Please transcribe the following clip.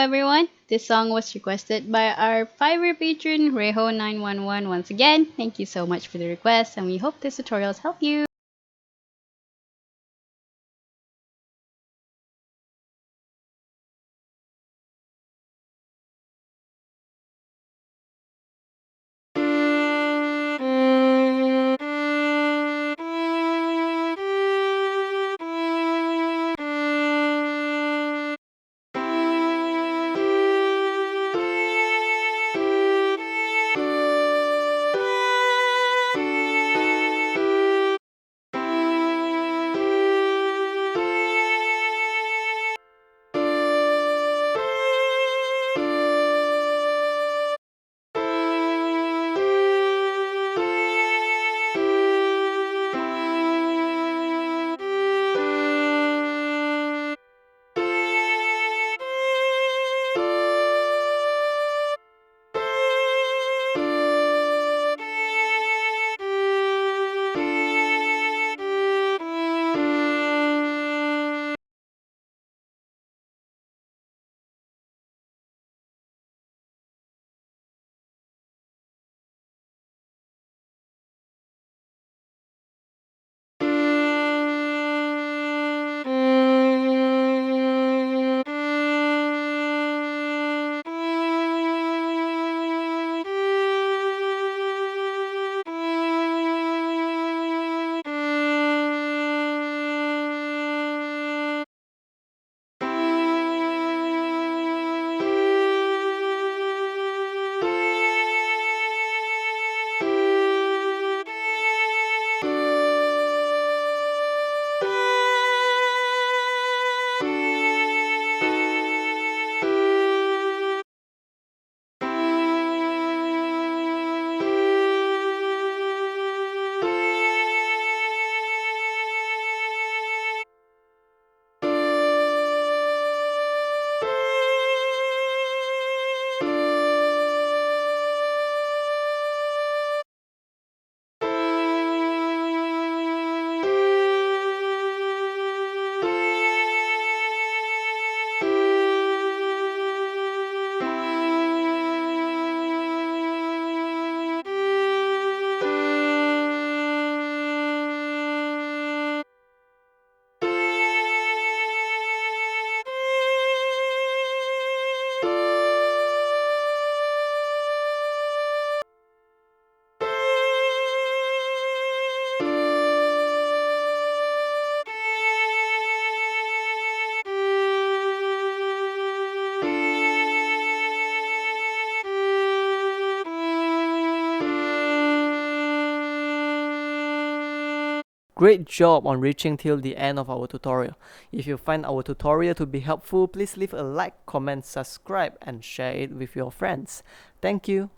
everyone. This song was requested by our Fiverr patron Reho911. Once again, thank you so much for the request, and we hope this tutorials help you. Great job on reaching till the end of our tutorial. If you find our tutorial to be helpful, please leave a like, comment, subscribe, and share it with your friends. Thank you.